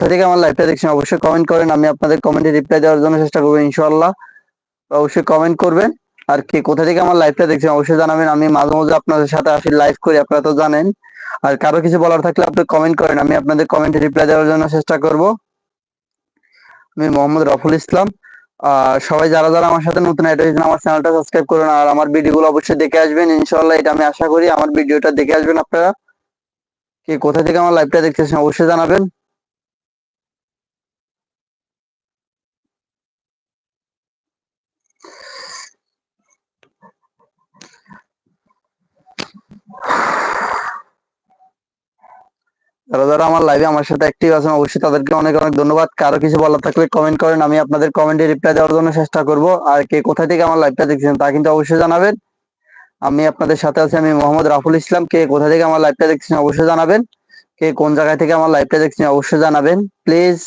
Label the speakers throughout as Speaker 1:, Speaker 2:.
Speaker 1: কোথা থেকে আমার লাইভটা দেখছেন অবশ্যই কমেন্ট করেন, আমি আপনাদের কমেন্টে রিপ্লাই দেওয়ার জন্য চেষ্টা করবো ইনশাআল্লাহ। অবশ্যই কমেন্ট করবেন। আর কে কোথা থেকে আমার লাইভটা দেখছেন অবশ্যই জানাবেন। আমি মাঝে মাঝে আপনাদের সাথে আসি, লাইভ করি, আপনারা তো জানেন। আর কারো কিছু বলার থাকলে আপনি কমেন্ট করেন, আমি আপনাদের কমেন্টে রিপ্লাই দেওয়ার জন্য চেষ্টা করব। আমি মোহাম্মদ রফুল ইসলাম। সবাই যারা যারা আমার সাথে নতুন অ্যাড হয়েছেন আমার চ্যানেলটা সাবস্ক্রাইব করুন, আর আমার ভিডিওগুলো অবশ্যই দেখে আসবেন ইনশাআল্লাহ, এটা আমি আশা করি। আমার ভিডিওটা দেখে আসবেন আপনারা। কে কোথা থেকে আমার লাইভটা দেখতেছেন অবশ্যই জানাবেন। যারা যারা আমার লাইভে আমার সাথে অ্যাক্টিভ আছেন অবশ্যই তাদেরকে অনেক অনেক ধন্যবাদ। কারো কিছু বলার থাকলে কমেন্ট করেন, আমি আপনাদের কমেন্টে রিপ্লাই দেওয়ার জন্য চেষ্টা করব। আর কে কোথা থেকে আমার লাইভটা দেখছেন তা কিন্তু অবশ্যই জানাবেন। আমি আপনাদের সাথে আছি, আমি মোহাম্মদ রাফুল ইসলাম। কে কোথা থেকে আমার লাইভটা দেখছেন অবশ্যই জানাবেন। কে কোন জায়গা থেকে আমার লাইভটা দেখছেন অবশ্যই জানাবেন প্লিজ।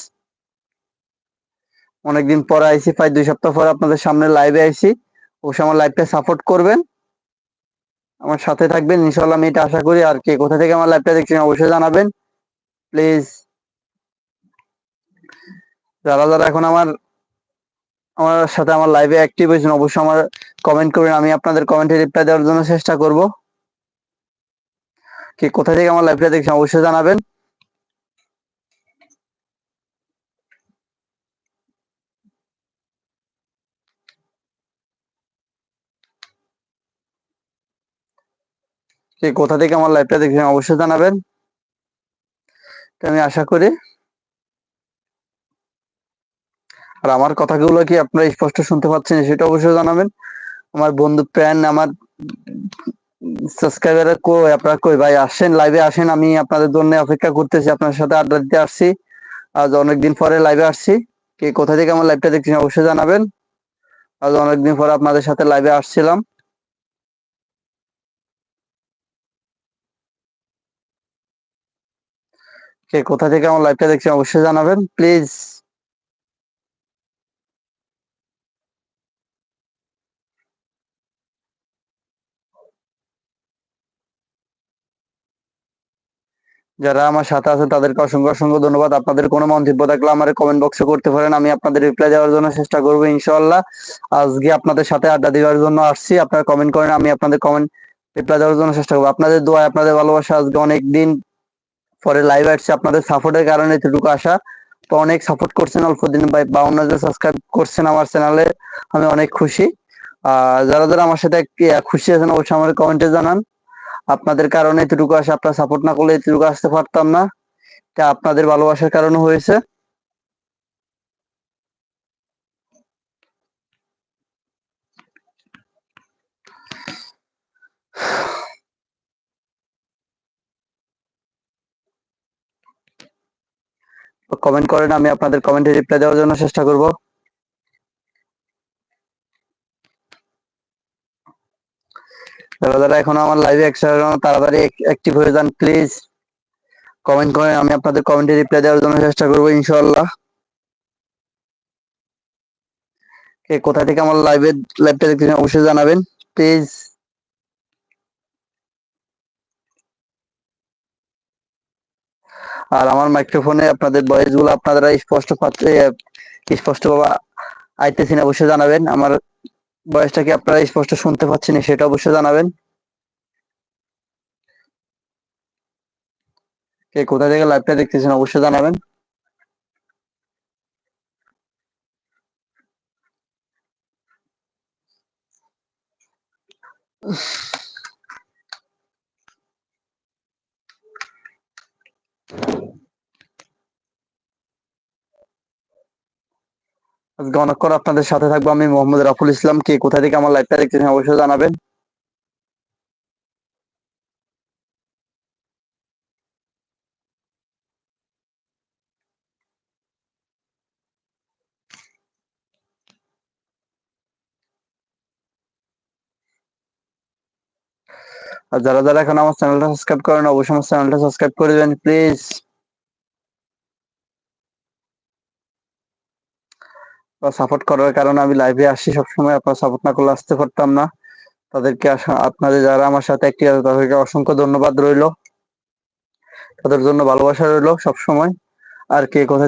Speaker 1: অনেকদিন পরে আইসি, প্রায় 2 সপ্তাহ পরে আপনাদের সামনে লাইভে আইসি। অবশ্যই আমার লাইভটা সাপোর্ট করবেন, আমার সাথে থাকবেন ইনশাআল্লাহ, আমি এটা আশা করি। আর কে কোথা থেকে আমার লাইভটা দেখছেন অবশ্যই জানাবেন প্লিজ। যারা যারা এখন আমার আমার সাথে আমার লাইভে অ্যাক্টিভ হয়েছেন অবশ্যই আমার কমেন্ট করবেন, আমি আপনাদের কমেন্টে রিপ্লাই দেওয়ার জন্য চেষ্টা করব। কে কোথা থেকে আমার লাইভটা দেখছেন অবশ্যই জানাবেন। কে কোথা থেকে আমার লাইভটা দেখছেন অবশ্যই জানাবেন, আমি আশা করি। আর আমার কথাগুলো কি আপনারা স্পষ্ট শুনতে পাচ্ছেন সেটা অবশ্যই জানাবেন। আমার বন্ধু প্যান, আমার সাবস্ক্রাইবার কই, আপনারা কই ভাই? আসেন, লাইভে আসেন, আমি আপনাদের জন্য অপেক্ষা করতেছি। আপনার সাথে আড্ডা দিতে আসছি, আজ অনেকদিন পরে লাইভে আসছি। কে কোথা থেকে আমার লাইভটা দেখছেন অবশ্যই জানাবেন। আজ অনেকদিন পরে আপনাদের সাথে লাইভে আসছিলাম। কে কোথা থেকে আমার লাইভটা দেখছেন অবশ্যই জানাবেন প্লিজ। যারা আমার সাথে আছেন তাদেরকে অসংখ্য অসংখ্য ধন্যবাদ। আপনাদের কোনো মন্তব্য থাকলে আমার কমেন্ট বক্সে করতে পারেন, আমি আপনাদের রিপ্লাই দেওয়ার জন্য চেষ্টা করবো ইনশাআল্লাহ। আজকে আপনাদের সাথে আড্ডা দেওয়ার জন্য আসছি, আপনারা কমেন্ট করেন, আমি আপনাদের কমেন্ট রিপ্লাই দেওয়ার জন্য চেষ্টা করবো। আপনাদের দোয়া, আপনাদের ভালোবাসা, আজকে অনেকদিন পরে লাইভ আসছে, আপনাদের সাপোর্টের কারণে এতটুকু আসা। তো অনেক সাপোর্ট করছেন, অল্প দিন ভাই 52 জন সাবস্ক্রাইব করছেন আমার চ্যানেলে, আমি অনেক খুশি। যারা যারা আমার সাথে খুশি আছেন অবশ্যই আমার কমেন্টে জানান। আপনাদের কারণে এতটুকু আসে, আপনারা সাপোর্ট না করলে এতটুকু আসতে পারতাম না, এটা আপনাদের ভালোবাসার কারণে হয়েছে। কমেন্ট করেন, আমি আপনাদের কমেন্টে রিপ্লাই দেওয়ার জন্য চেষ্টা করব। যারা যারা এখনো আমার লাইভে তাড়াতাড়ি অ্যাক্টিভ হয়ে যান প্লিজ। কমেন্ট করেন, আমি আপনাদের কমেন্টে রিপ্লাই দেওয়ার জন্য চেষ্টা করবো ইনশাআল্লাহ। কে কোথা থেকে আমার লাইভটা দেখতেছেন অবশ্যই জানাবেন প্লিজ। আর আমার মাইক্রোফোনে আপনাদের ভয়েস গুলো আপনারা স্পষ্ট ভাবে আইতেছেন অবশ্যই জানাবেন। আমার ভয়েসটা কি আপনারা স্পষ্ট শুনতে পাচ্ছেন সেটা অবশ্যই জানাবেন। কে কোথা থেকে লাইভটা দেখতেছেন অবশ্যই জানাবেন। আজকে অনেকক্ষণ আপনাদের সাথে থাকবো, আমি মোহাম্মদ রাফুল ইসলাম। কে কোথা থেকে আমার লাইভটা দেখতেছেন অবশ্যই জানাবেন। আর যারা যারা এখন আমার চ্যানেলটা সাবস্ক্রাইব করেন অবশ্যই আমার চ্যানেলটা সাবস্ক্রাইব করে দেবেন প্লিজ। সাপোর্ট করার কারণে আমি লাইভে আসি সবসময়, আপনারা সাপোর্ট না করলে আসতে পারতাম না। তাদেরকে আপনাদের যারা আমার সাথে অ্যাক্টিভ আছে তাদেরকে অসংখ্য ধন্যবাদ রইল, তাদের জন্য ভালোবাসা রইল সবসময়। আর কে কোথা